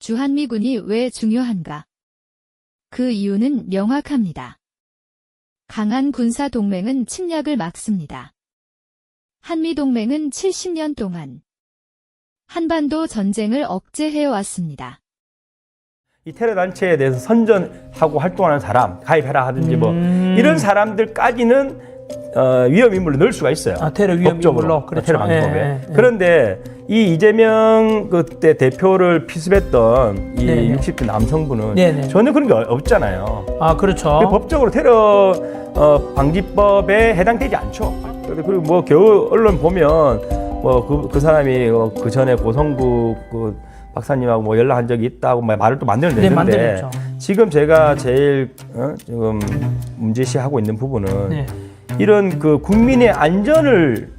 주한미군이 왜 중요한가? 그 이유는 명확합니다. 강한 군사 동맹은 침략을 막습니다. 한미동맹은 70년 동안 한반도 전쟁을 억제해왔습니다. 이 테러 단체에 대해서 선전하고 활동하는 사람, 가입해라 하든지 뭐 이런 사람들까지는 위험 인물로 넣을 수가 있어요. 아, 테러 위험 인물로. 그렇죠. 테러 방지법에. 예. 그런데 이 이재명 그때 대표를 피습했던 이 네네. 60대 남성분은 네네. 전혀 그런 게 없잖아요. 아, 그렇죠. 법적으로 테러 방지법에 해당되지 않죠. 그리고 뭐 겨우 언론 보면 뭐 그 사람이 그 전에 고성국 그 박사님하고 뭐 연락한 적이 있다고 말을 또 만들어냈는데, 네, 만들었죠. 지금 제가 제일 지금 문제시하고 있는 부분은 네. 이런 그 국민의 안전을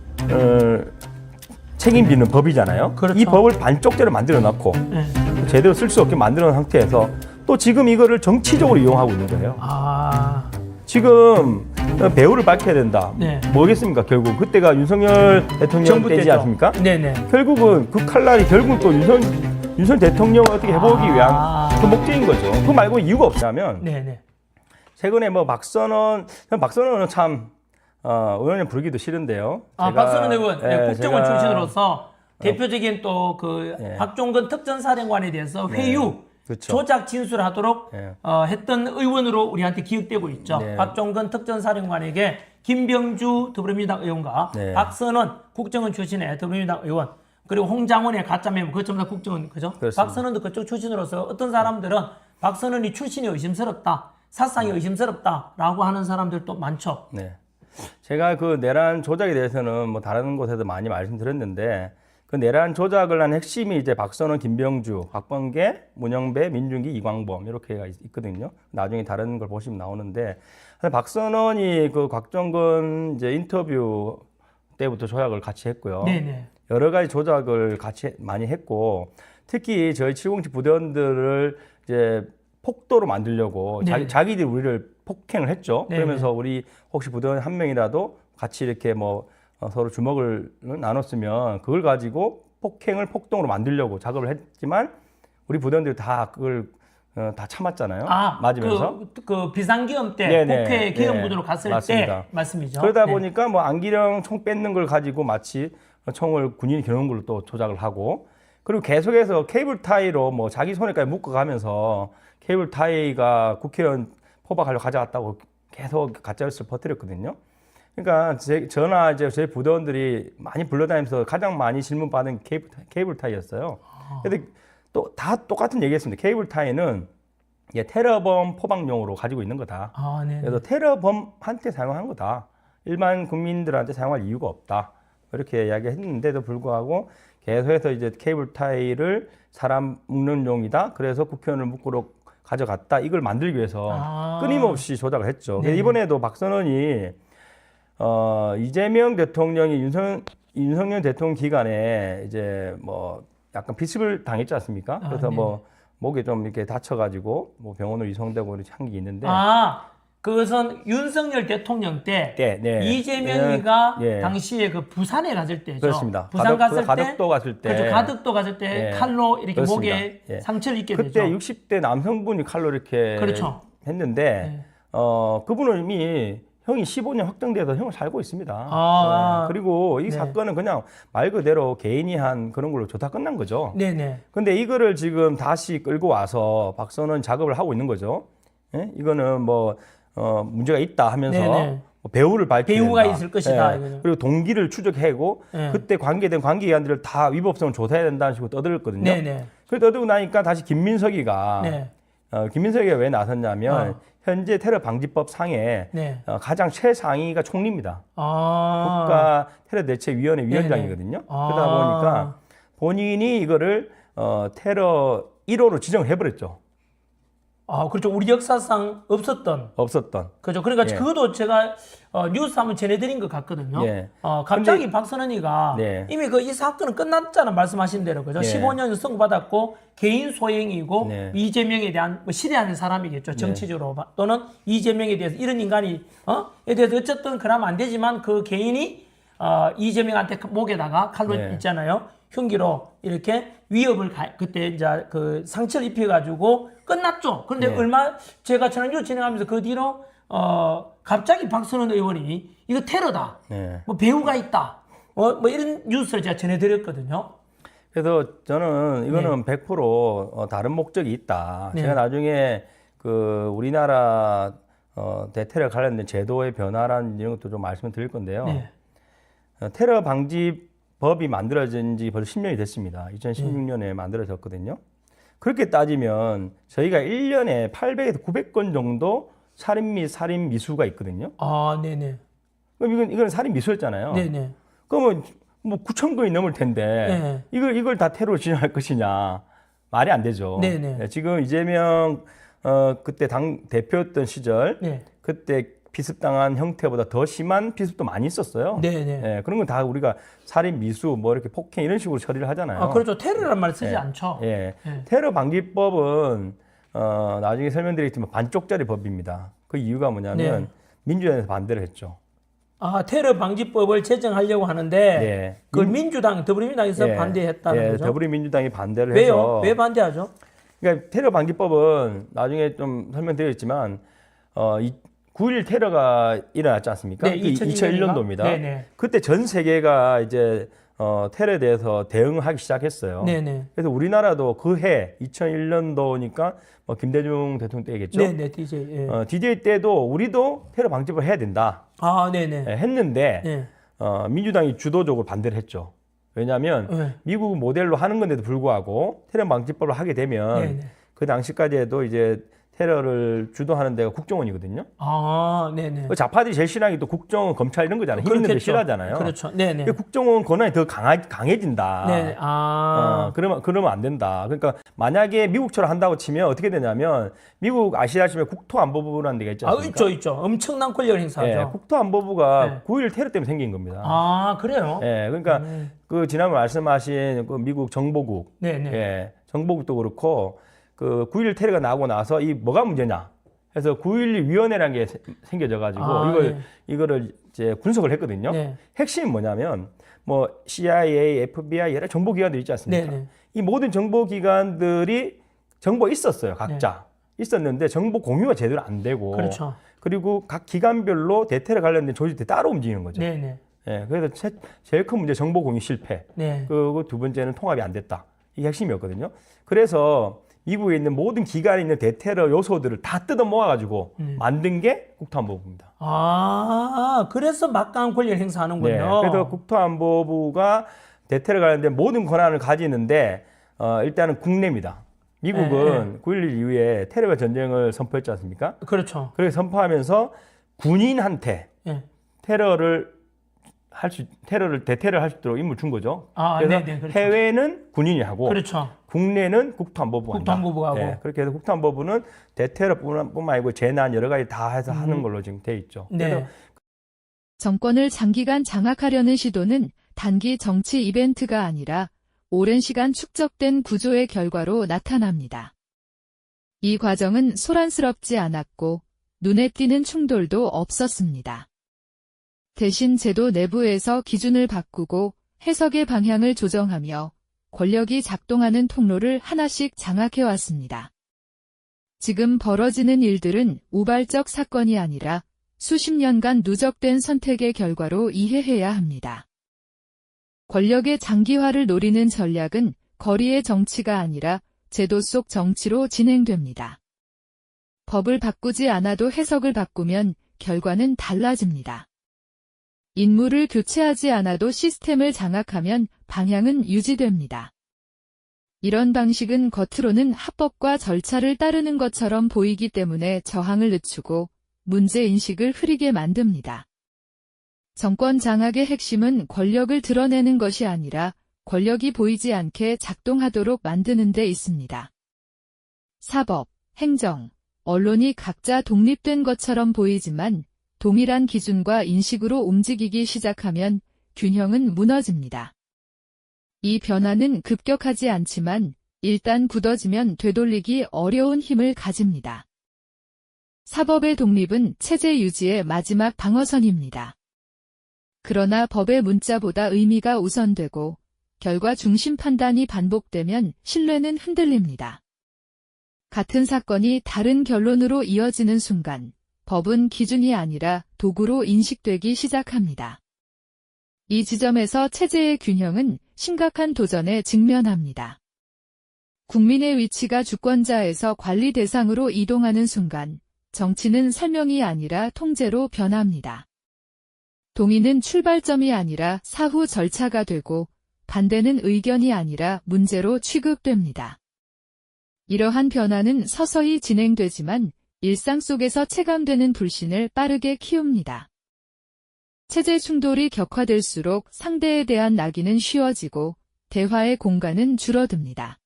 책임지는 법이잖아요. 그렇죠. 이 법을 반쪽짜리 만들어 놨고 네. 제대로 쓸 수 없게 만들어 놓은 상태에서 또 지금 이거를 정치적으로 이용하고 있는 거예요. 아, 지금 배후를 밝혀야 된다. 네. 뭐겠습니까? 결국 그때가 윤석열 대통령 정부 때지 때죠. 않습니까? 네네. 결국은 그 칼날이 결국 또 윤석열 대통령을 어떻게 해보기 위한 그 목적인 거죠. 그 말고 이유가 없다면 네네. 최근에 뭐 박선원은 참 의원님 부르기도 싫은데요. 아, 박선원 의원, 네, 국정원 제가 출신으로서 대표적인 또 그 예. 박종근 특전사령관에 대해서 회유, 그렇죠. 조작 진술하도록 예. 했던 의원으로 우리한테 기억되고 있죠. 네. 박종근 특전사령관에게 김병주 더불어민주당 의원과 네. 박선원 국정원 출신의 더불어민주당 의원, 그리고 홍장원의 가짜 메모, 그것 전부 다 국정원, 그죠? 그렇습니다. 박선원도 그쪽 출신으로서 어떤 사람들은 박선원이 출신이 의심스럽다, 사상이 의심스럽다라고 하는 사람들도 많죠. 네. 제가 그 내란 조작에 대해서는 뭐 다른 곳에도 많이 말씀드렸는데 그 내란 조작을 한 핵심이 이제 박선원, 김병주, 곽범계, 문영배, 민중기, 이광범 이렇게가 있거든요. 나중에 다른 걸 보시면 나오는데 박선원이 그 곽정근 이제 인터뷰 때부터 조작을 같이 했고요. 네네. 여러 가지 조작을 같이 많이 했고 특히 저희 707 부대원들을 이제 폭도로 만들려고 네. 자기들이 우리를 폭행을 했죠. 네. 그러면서 우리 혹시 부대원 한 명이라도 같이 이렇게 뭐 서로 주먹을 나눴으면 그걸 가지고 폭행을 폭동으로 만들려고 작업을 했지만 우리 부대원들이 다 그걸 다 참았잖아요. 아, 맞으면서. 그 비상기험 때 네네. 국회 기념부대로 네. 갔을 맞습니다. 때 말씀이죠. 그러다 네. 보니까 뭐 안기령 총 뺏는 걸 가지고 마치 총을 군인이 겨눈 걸로 또 조작을 하고 그리고 계속해서 케이블 타이로 뭐 자기 손에까지 묶어가면서 케이블 타이가 국회의원 포박하려고 가져갔다고 계속 가짜뉴스를 퍼뜨렸거든요. 그러니까 저나 이제 제 부대원들이 많이 불러다니면서 가장 많이 질문 받은 케이블 타이였어요. 근데 또 다 똑같은 얘기했습니다. 케이블 타이는 이게 테러범 포박용으로 가지고 있는 거다. 아, 네. 그래서 테러범한테 사용한 거다. 일반 국민들한테 사용할 이유가 없다. 이렇게 이야기했는데도 불구하고 계속해서 이제 케이블 타이를 사람 묶는 용이다. 그래서 국회의원을 묶으러 가져갔다. 이걸 만들기 위해서 끊임없이 조작을 했죠. 네. 이번에도 박선원이 이재명 대통령이 윤석열 대통령 기간에 이제 뭐 약간 비습을 당했지 않습니까? 그래서 네. 뭐 목에 좀 이렇게 다쳐가지고 뭐 병원으로 이송되고 이렇게 한 게 있는데. 그것은 윤석열 대통령 때 네. 이재명이가 예. 당시에 그 부산에 갔을 때죠. 그렇습니다. 부산 갔을 때, 가덕도 갔을 때. 그렇죠. 가덕도 갔을 때 예. 칼로 이렇게 그렇습니다. 목에 예. 상처를 입게 그때 되죠. 60대 남성분이 칼로 이렇게 그렇죠. 했는데 네. 그분은 이미 형이 15년 확정돼서 형을 살고 있습니다. 아. 그리고 이 네. 사건은 그냥 말 그대로 개인이 한 그런 걸로 조다 끝난 거죠. 네네. 근데 이거를 지금 다시 끌고 와서 박선원 작업을 하고 있는 거죠. 예? 이거는 뭐 문제가 있다 하면서 네네. 뭐 배우를 밝혀야 배우가 된다. 있을 것이다, 예. 이거죠. 그리고 동기를 추적하고 네. 그때 관계된 관계기관들을 다 위법성을 조사해야 된다는 식으로 떠들었거든요. 네네. 그 떠들고 나니까 다시 김민석이가 네. 김민석이가 왜 나섰냐면 현재 테러 방지법 상에 네. 가장 최상위가 총리입니다. 아. 국가 테러 대책위원회 위원장이거든요. 아. 그러다 보니까 본인이 이거를 테러 1호로 지정을 해버렸죠. 그렇죠. 우리 역사상 없었던. 그죠. 그러니까 예. 그것도 제가 뉴스 한번 전해드린 것 같거든요. 예. 갑자기 박선원이가 네. 이미 이 사건은 끝났잖아 말씀하신 대로 그죠. 네. 15년 선고받았고 개인 소행이고 네. 이재명에 대한 신뢰하는 사람이겠죠. 정치적으로 또는 이재명에 대해서 이런 인간이 에 대해서 어쨌든 그러면 안 되지만 그 개인이 이재명한테 목에다가 칼로 네. 있잖아요. 흉기로 이렇게 위협을 그때 이제 그 상처를 입혀가지고 끝났죠. 그런데 네. 제가 전화기로 진행하면서 그 뒤로 갑자기 박선원 의원이 이거 테러다. 네. 뭐 배우가 있다. 뭐 이런 뉴스를 제가 전해드렸거든요. 그래서 저는 이거는 100% 다른 목적이 있다. 네. 제가 나중에 그 우리나라 대테러 관련된 제도의 변화라는 이런 것도 좀 말씀을 드릴 건데요. 네. 테러 방지법이 만들어진 지 벌써 10년이 됐습니다. 2016년에 만들어졌거든요. 그렇게 따지면 저희가 1년에 800에서 900건 정도 살인 및 살인 미수가 있거든요. 아, 네네. 그럼 이건 살인 미수였잖아요. 네네. 그러면 뭐 9,000건이 넘을 텐데 이걸 다 테러로 진행할 것이냐 말이 안 되죠. 네네. 네, 지금 이재명 그때 당 대표였던 시절 네. 그때 비습당한 형태보다 더 심한 비습도 많이 있었어요. 네네. 네, 그런 건 다 우리가 살인, 미수, 뭐 이렇게 폭행 이런 식으로 처리를 하잖아요. 아, 그렇죠. 테러란 말 쓰지 않죠. 예. 네. 테러 방지법은 나중에 설명드리겠지만 반쪽짜리 법입니다. 그 이유가 뭐냐면 네. 민주당에서 반대를 했죠. 아, 테러 방지법을 제정하려고 하는데 네. 그걸 민주당, 더불어민주당에서 예, 반대했다는 거죠. 더불어민주당이 반대를 왜요? 해서 왜 반대하죠? 그러니까 테러 방지법은 나중에 좀 설명드리겠지만 9.11 테러가 일어났지 않습니까? 네, 2001년도입니다. 네네. 그때 전 세계가 이제 테러에 대해서 대응하기 시작했어요. 네네. 그래서 우리나라도 그 해 2001년도니까 김대중 대통령 때겠죠. 네네, DJ. 예. DJ 때도 우리도 테러 방지법을 해야 된다. 아, 네네. 했는데 네. 민주당이 주도적으로 반대를 했죠. 왜냐하면 네. 미국 모델로 하는 건데도 불구하고 테러 방지법을 하게 되면 네네. 그 당시까지 해도 이제 테러를 주도하는 데가 국정원이거든요. 아, 네네. 좌파들이 제일 싫어하는 게 또 국정원, 검찰 이런 거잖아요. 힘 있는 데 그렇겠죠. 싫어하잖아요. 그렇죠. 네네. 국정원 권한이 더 강해진다. 네. 아. 그러면 안 된다. 그러니까 만약에 미국처럼 한다고 치면 어떻게 되냐면 미국 아시다시피 국토안보부라는 데가 있지 아, 않습니까? 있죠. 엄청난 권력 행사죠. 예, 국토안보부가 네. 9.11 테러 때문에 생긴 겁니다. 아, 그래요? 예, 그러니까 그 지난번 말씀하신 그 미국 정보국, 네네. 예, 정보국도 그렇고 그 9.11 테러가 나고 나서 이 뭐가 문제냐? 해서 9.11 위원회라는 게 생겨져 가지고 이거를 이제 분석을 했거든요. 네. 핵심이 뭐냐면 뭐 CIA, FBI 여러 정보기관들 있지 않습니까? 네네. 이 모든 정보기관들이 정보 있었어요, 각자. 있었는데 정보 공유가 제대로 안 되고 그렇죠. 그리고 각 기관별로 대테러 관련된 조직들이 따로 움직이는 거죠. 네네. 예, 그래서 제일 큰 문제 정보 공유 실패. 네. 그리고 두 번째는 통합이 안 됐다. 이게 핵심이었거든요. 그래서 미국에 있는 모든 기관에 있는 대테러 요소들을 다 뜯어 모아가지고 만든 게 국토안보부입니다. 아, 그래서 막강한 권력 행사하는군요. 네, 그래서 국토안보부가 대테러 관련된 모든 권한을 가지는데 일단은 국내입니다. 미국은 9.11 이후에 테러와 전쟁을 선포했지 않습니까? 그렇죠. 그렇게 선포하면서 군인한테 예. 테러를 대테러를 할 수 있도록 임무를 준 거죠. 아, 그래서 네네, 그렇죠. 해외는 군인이 하고 그렇죠. 국내는 국토안보부가 한다. 국토안보부가 하고. 네, 그렇게 해서 국토안보부는 대테러뿐만 아니고 재난 여러 가지 다 해서 하는 걸로 지금 돼 있죠. 네. 그래서 정권을 장기간 장악하려는 시도는 단기 정치 이벤트가 아니라 오랜 시간 축적된 구조의 결과로 나타납니다. 이 과정은 소란스럽지 않았고 눈에 띄는 충돌도 없었습니다. 대신 제도 내부에서 기준을 바꾸고 해석의 방향을 조정하며 권력이 작동하는 통로를 하나씩 장악해왔습니다. 지금 벌어지는 일들은 우발적 사건이 아니라 수십 년간 누적된 선택의 결과로 이해해야 합니다. 권력의 장기화를 노리는 전략은 거리의 정치가 아니라 제도 속 정치로 진행됩니다. 법을 바꾸지 않아도 해석을 바꾸면 결과는 달라집니다. 인물을 교체하지 않아도 시스템을 장악하면 방향은 유지됩니다. 이런 방식은 겉으로는 합법과 절차를 따르는 것처럼 보이기 때문에 저항을 늦추고 문제인식을 흐리게 만듭니다. 정권 장악의 핵심은 권력을 드러내는 것이 아니라 권력이 보이지 않게 작동하도록 만드는 데 있습니다. 사법, 행정, 언론이 각자 독립된 것처럼 보이지만 동일한 기준과 인식으로 움직이기 시작하면 균형은 무너집니다. 이 변화는 급격하지 않지만 일단 굳어지면 되돌리기 어려운 힘을 가집니다. 사법의 독립은 체제 유지의 마지막 방어선입니다. 그러나 법의 문자보다 의미가 우선되고 결과 중심 판단이 반복되면 신뢰는 흔들립니다. 같은 사건이 다른 결론으로 이어지는 순간 법은 기준이 아니라 도구로 인식되기 시작합니다. 이 지점에서 체제의 균형은 심각한 도전에 직면합니다. 국민의 위치가 주권자에서 관리 대상으로 이동하는 순간 정치는 설명이 아니라 통제로 변합니다. 동의는 출발점이 아니라 사후 절차가 되고 반대는 의견이 아니라 문제로 취급됩니다. 이러한 변화는 서서히 진행되지만 일상 속에서 체감되는 불신을 빠르게 키웁니다. 체제 충돌이 격화될수록 상대에 대한 낙인은 쉬워지고 대화의 공간은 줄어듭니다.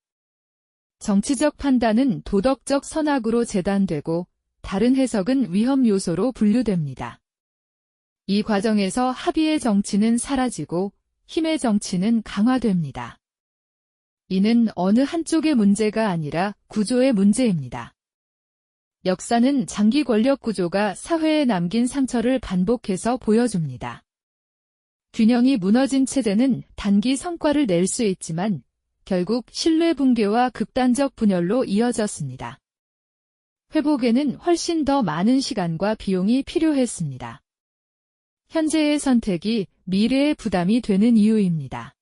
정치적 판단은 도덕적 선악으로 재단되고 다른 해석은 위험 요소로 분류됩니다. 이 과정에서 합의의 정치는 사라지고 힘의 정치는 강화됩니다. 이는 어느 한쪽의 문제가 아니라 구조의 문제입니다. 역사는 장기 권력 구조가 사회에 남긴 상처를 반복해서 보여줍니다. 균형이 무너진 체제는 단기 성과를 낼 수 있지만 결국 신뢰 붕괴와 극단적 분열로 이어졌습니다. 회복에는 훨씬 더 많은 시간과 비용이 필요했습니다. 현재의 선택이 미래의 부담이 되는 이유입니다.